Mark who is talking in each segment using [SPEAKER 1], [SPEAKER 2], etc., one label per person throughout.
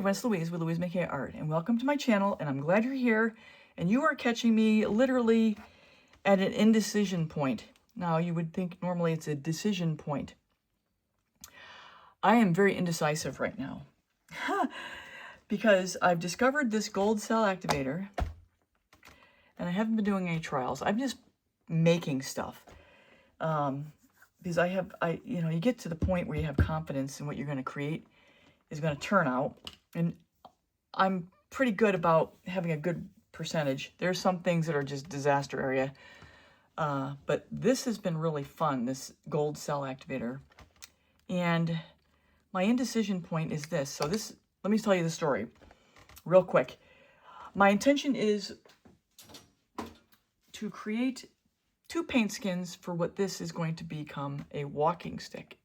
[SPEAKER 1] everyone, it's Louise with louisemckayart, and welcome to my channel, and I'm glad you're here, and you are catching me literally at an indecision point. Now, you would think normally it's a decision point. I am very indecisive right now because I've discovered this gold cell activator, and I haven't been doing any trials. I'm just making stuff. Because you get to the point where you have confidence in what you're going to create is going to turn out, and I'm pretty good about having a good percentage. There's some things that are just disaster area, but this has been really fun, this gold cell activator. And my indecision point is this. So this, let me tell you the story real quick. My intention is to create 2 paint skins for what this is going to become a walking stick.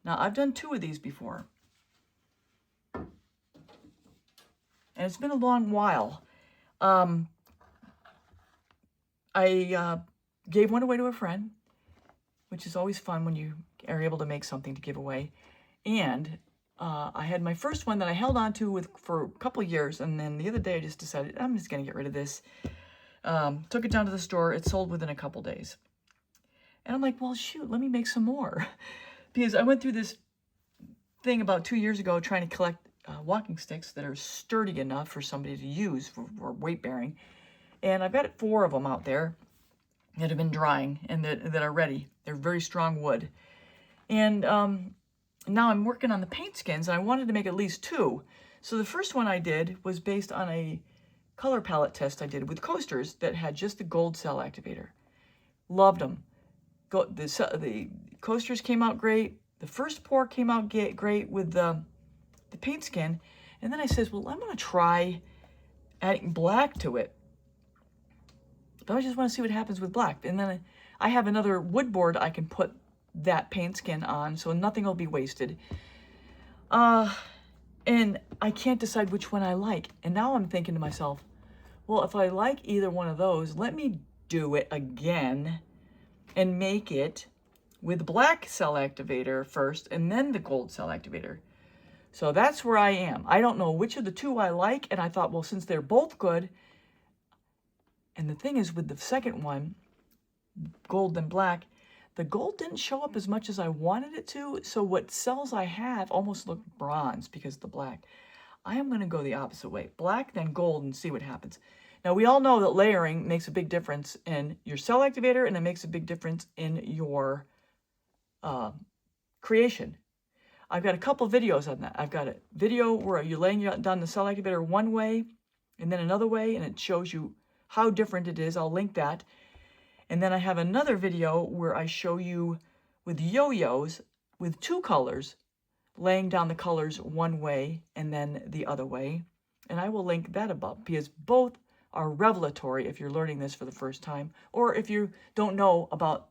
[SPEAKER 1] Now, I've done 2 of these before, and it's been a long while. I gave one away to a friend, which is always fun when you are able to make something to give away. And I had my first one that I held on to for a couple of years, and then the other day I just decided I'm just going to get rid of this. Took it down to the store. It sold within a couple days. And I'm like, well, shoot, let me make some more. Because I went through this thing about 2 years ago trying to collect walking sticks that are sturdy enough for somebody to use for weight bearing. And I've got 4 of them out there that have been drying and that are ready. They're very strong wood. And now I'm working on the paint skins, and I wanted to make at least 2. So the first one I did was based on a color palette test I did with coasters that had just the gold cell activator. Loved them. The coasters came out great. The first pour came out great with the paint skin. And then I says, well, I'm going to try adding black to it. But I just want to see what happens with black. And then I have another wood board I can put that paint skin on, so nothing will be wasted. And I can't decide which one I like. And now I'm thinking to myself, well, if I like either one of those, let me do it again and make it with black cell activator first and then the gold cell activator. So that's where I am. I don't know which of the 2 I like, and I thought, well, since they're both good, and the thing is with the second one, gold and black, the gold didn't show up as much as I wanted it to, so what cells I have almost look bronze because of the black. I am going to go the opposite way. Black, then gold, and see what happens. Now, we all know that layering makes a big difference in your cell activator, and it makes a big difference in your creation. I've got a couple videos on that. I've got a video where you're laying down the cell activator one way and then another way, and it shows you how different it is. I'll link that. And then I have another video where I show you with yo-yos with 2 colors, laying down the colors one way and then the other way. And I will link that above because both are revelatory if you're learning this for the first time or if you don't know about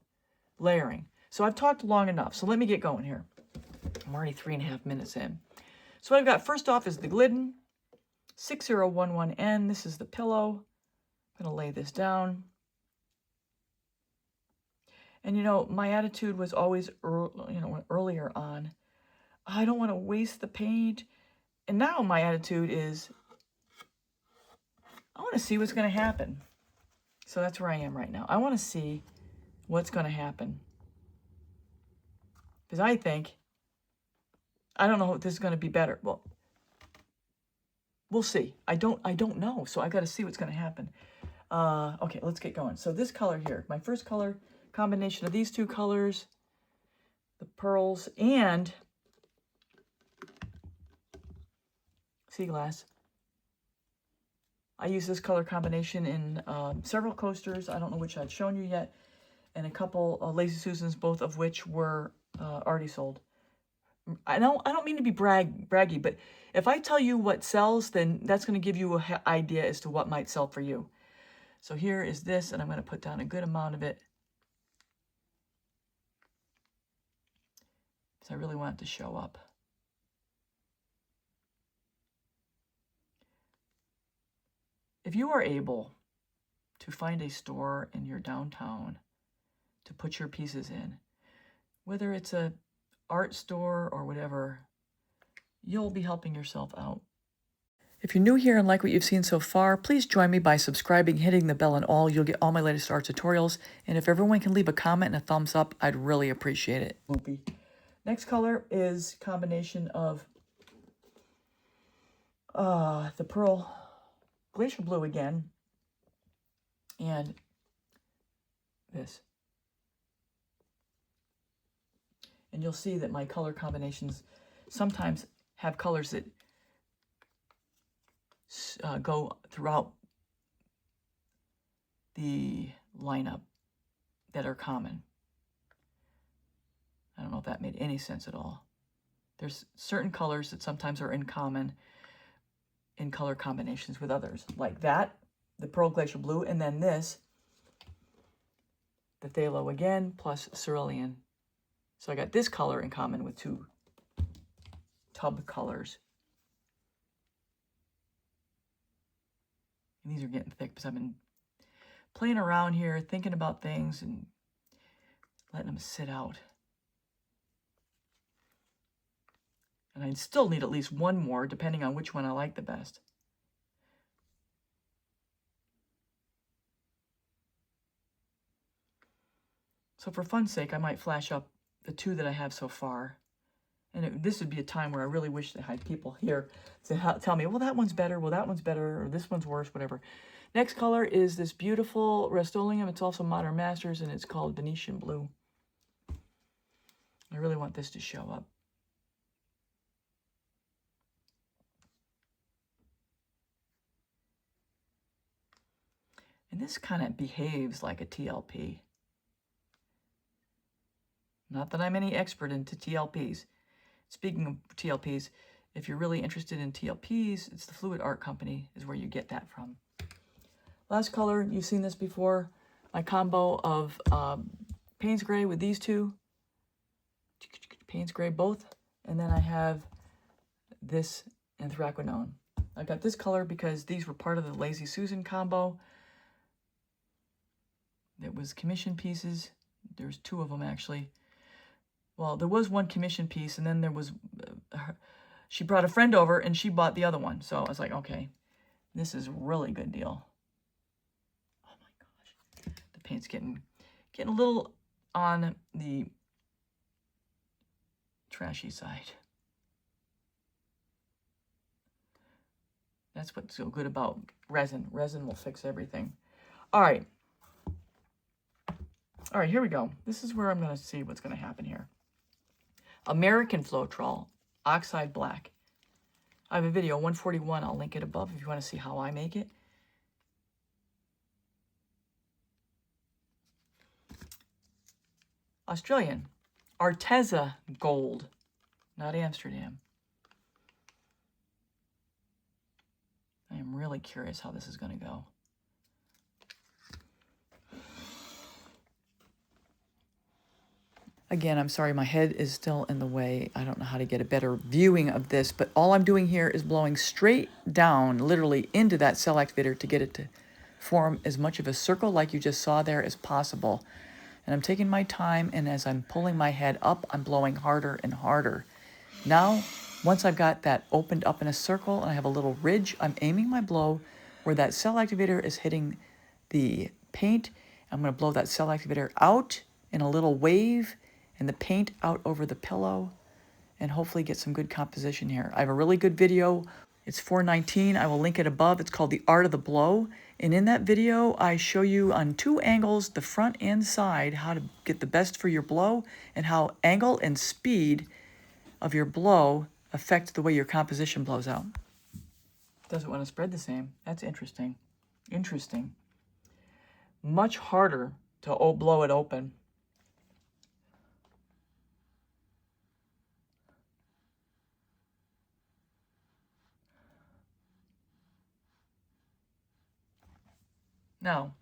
[SPEAKER 1] layering. So I've talked long enough, so let me get going here. I'm already 3.5 minutes in. So what I've got first off is the Glidden 6011N. This is the pillow. I'm going to lay this down. And you know, my attitude was always, earlier on, I don't want to waste the paint. And now my attitude is, I want to see what's going to happen. So that's where I am right now. I want to see what's going to happen. Because I think, I don't know if this is going to be better. Well, we'll see. I don't know. So I got to see what's going to happen. Okay, let's get going. So this color here, my first color, combination of these 2 colors, the pearls and sea glass. I use this color combination in several coasters. I don't know which I've shown you yet, and a couple Lazy Susans, both of which were already sold. I don't mean to be braggy, but if I tell you what sells, then that's going to give you an idea as to what might sell for you. So here is this, and I'm going to put down a good amount of it. I really want it to show up. If you are able to find a store in your downtown to put your pieces in, whether it's a art store or whatever, you'll be helping yourself out. If you're new here and like what you've seen so far, please join me by subscribing, hitting the bell and all. You'll get all my latest art tutorials. And if everyone can leave a comment and a thumbs up, I'd really appreciate it. Next color is combination of the Pearl Glacier Blue again and this. And you'll see that my color combinations sometimes have colors that go throughout the lineup that are common. I don't know if that made any sense at all. There's certain colors that sometimes are in common in color combinations with others, like that, the Pearl Glacier Blue, and then this, the Phthalo again, plus Cerulean. So I got this color in common with two tub colors. And these are getting thick because I've been playing around here, thinking about things and letting them sit out. And I still need at least one more, depending on which one I like the best. So for fun's sake, I might flash up the two that I have so far. And this would be a time where I really wish that I had people here to tell me, well, that one's better, well, that one's better, or this one's worse, whatever. Next color is this beautiful Rust-Oleum. It's also Modern Masters, and it's called Venetian Blue. I really want this to show up. And this kind of behaves like a TLP. Not that I'm any expert into TLPs. Speaking of TLPs, if you're really interested in TLPs, it's the Fluidart company is where you get that from. Last color, you've seen this before, my combo of Payne's Gray with these two. Payne's Gray both. And then I have this Anthraquinone. I got this color because these were part of the Lazy Susan combo. It was commission pieces. There's two of them actually. Well, there was one commission piece, and then there was, she brought a friend over, and she bought the other one. So I was like, okay, this is a really good deal. Oh my gosh, the paint's getting a little on the trashy side. That's what's so good about resin. Resin will fix everything. All right. All right, here we go. This is where I'm going to see what's going to happen here. American Floetrol, Oxide Black. I have a video, 141. I'll link it above if you want to see how I make it. Australian, Arteza Gold, not Amsterdam. I am really curious how this is going to go. Again, I'm sorry, my head is still in the way. I don't know how to get a better viewing of this, but all I'm doing here is blowing straight down, literally into that cell activator to get it to form as much of a circle like you just saw there as possible. And I'm taking my time, and as I'm pulling my head up, I'm blowing harder and harder. Now, once I've got that opened up in a circle and I have a little ridge, I'm aiming my blow where that cell activator is hitting the paint. I'm going to blow that cell activator out in a little wave and the paint out over the pillow and hopefully get some good composition here. I have a really good video. It's 419. I will link it above. It's called The Art of the Blow. And in that video, I show you on two angles, the front and side, how to get the best for your blow and how angle and speed of your blow affect the way your composition blows out. Doesn't want to spread the same. That's interesting. Interesting. Much harder to blow it open. Now,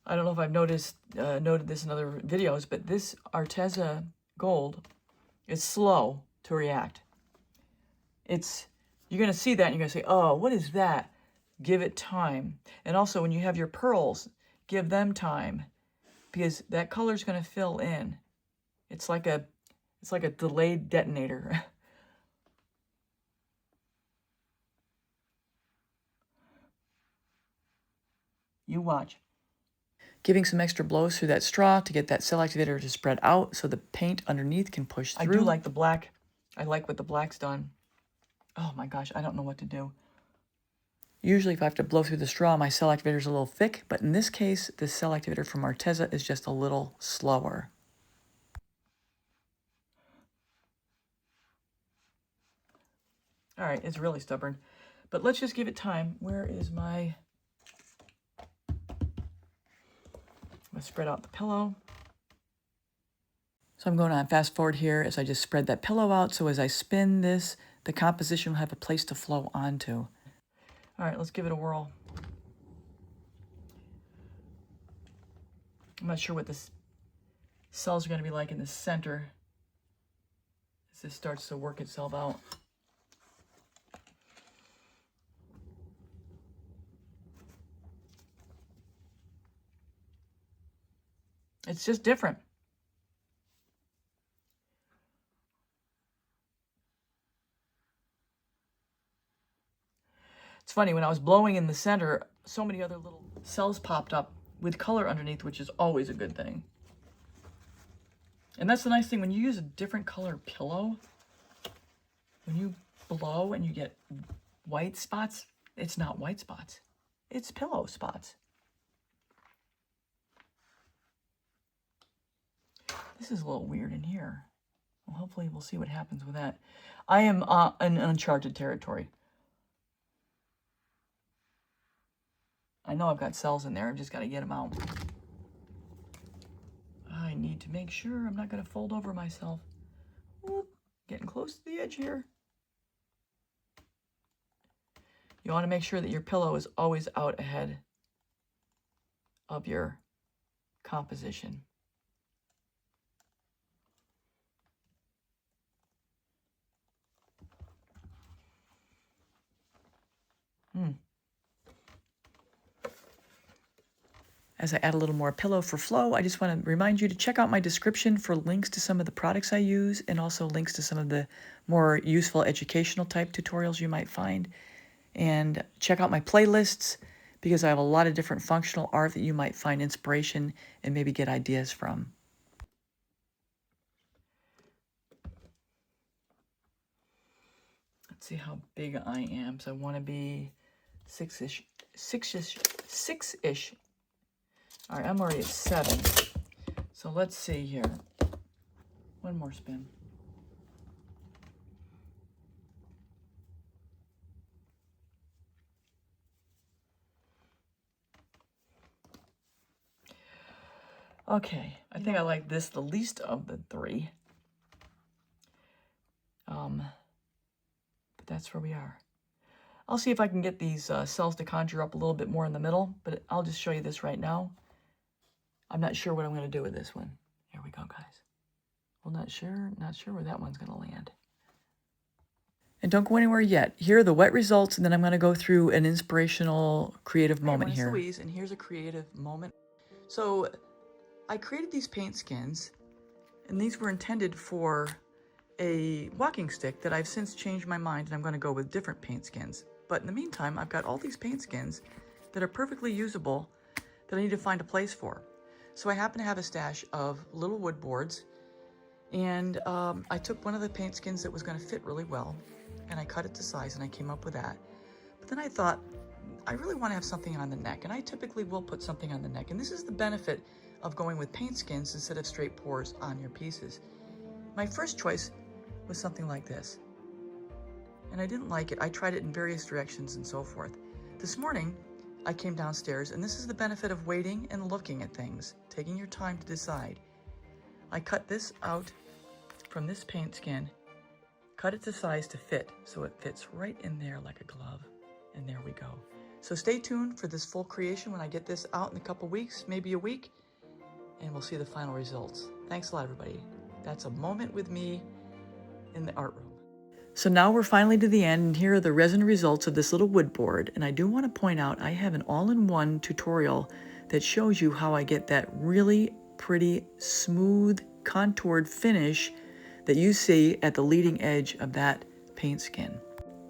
[SPEAKER 1] I don't know if I've noted this in other videos, but this Arteza Gold is slow to react. You're going to see that and you're going to say, oh, what is that? Give it time. And also when you have your pearls, give them time because that color is going to fill in. It's like a delayed detonator. You watch. Giving some extra blows through that straw to get that cell activator to spread out so the paint underneath can push through. I do like the black. I like what the black's done. Oh my gosh, I don't know what to do. Usually if I have to blow through the straw, my cell activator is a little thick, but in this case, the cell activator from Arteza is just a little slower. All right, it's really stubborn, but let's just give it time. Where is my... I'm going to spread out the pillow. So I'm going on fast forward here as I just spread that pillow out. So as I spin this, the composition will have a place to flow onto. All right, let's give it a whirl. I'm not sure what this cells are going to be like in the center as this starts to work itself out. It's just different. It's funny, when I was blowing in the center, so many other little cells popped up with color underneath, which is always a good thing. And that's the nice thing, when you use a different color pillow, when you blow and you get white spots, it's not white spots, it's pillow spots. This is a little weird in here. Well, hopefully we'll see what happens with that. I am in uncharted territory. I know I've got cells in there. I've just got to get them out. I need to make sure I'm not going to fold over myself. Whoop, getting close to the edge here. You want to make sure that your pillow is always out ahead of your composition. As I add a little more pillow for flow, I just want to remind you to check out my description for links to some of the products I use and also links to some of the more useful educational type tutorials you might find. And check out my playlists because I have a lot of different functional art that you might find inspiration and maybe get ideas from. Let's see how big I am. So I want to be six-ish. All right, I'm already at 7. So let's see here. One more spin. Okay, I think I like this the least of the 3. But that's where we are. I'll see if I can get these cells to conjure up a little bit more in the middle, but I'll just show you this right now. I'm not sure what I'm going to do with this one. Here we go, guys. Well, not sure where that one's going to land. And don't go anywhere yet. Here are the wet results, and then I'm going to go through an inspirational, creative moment here. It's Louise, and here's a creative moment. So I created these paint skins, and these were intended for a walking stick that I've since changed my mind, and I'm going to go with different paint skins. But in the meantime, I've got all these paint skins that are perfectly usable that I need to find a place for. So I happen to have a stash of little wood boards, and I took one of the paint skins that was going to fit really well, and I cut it to size, and I came up with that. But then I thought, I really want to have something on the neck, and I typically will put something on the neck, and this is the benefit of going with paint skins instead of straight pours on your pieces. My first choice was something like this, and I didn't like it. I tried it in various directions and so forth. This morning, I came downstairs, and this is the benefit of waiting and looking at things, taking your time to decide. I cut this out from this paint skin, cut it to size to fit, so it fits right in there like a glove, and there we go. So stay tuned for this full creation when I get this out in a couple weeks, maybe a week, and we'll see the final results. Thanks a lot, everybody. That's a moment with me in the art room. So now we're finally to the end, and here are the resin results of this little wood board. And I do want to point out I have an all-in-one tutorial that shows you how I get that really pretty, smooth, contoured finish that you see at the leading edge of that paint skin.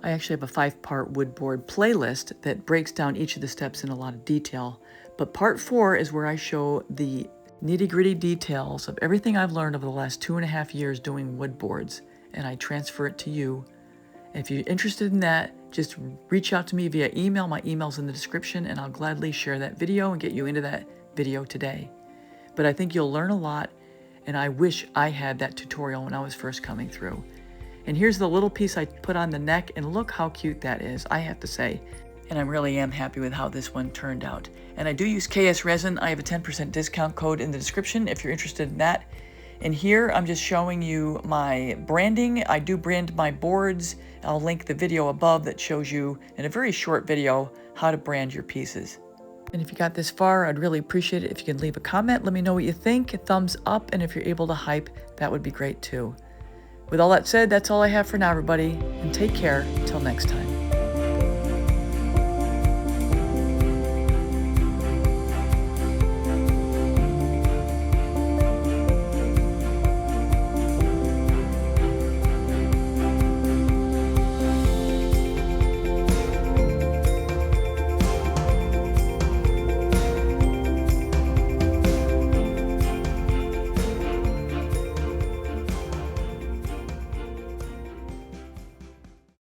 [SPEAKER 1] I actually have a 5-part wood board playlist that breaks down each of the steps in a lot of detail, But part 4 is where I show the nitty-gritty details of everything I've learned over the last 2.5 years doing wood boards, and I transfer it to you. If you're interested in that, just reach out to me via email. My email's in the description, and I'll gladly share that video and get you into that video today. But I think you'll learn a lot, and I wish I had that tutorial when I was first coming through. And here's the little piece I put on the neck, and look how cute that is, I have to say. And I really am happy with how this one turned out. And I do use KS Resin. I have a 10% discount code in the description if you're interested in that. And here I'm just showing you my branding. I do brand my boards. I'll link the video above that shows you, in a very short video, how to brand your pieces. And if you got this far, I'd really appreciate it if you can leave a comment. Let me know what you think, a thumbs up, and if you're able to hype, that would be great too. With all that said, that's all I have for now, everybody, and take care. Till next time.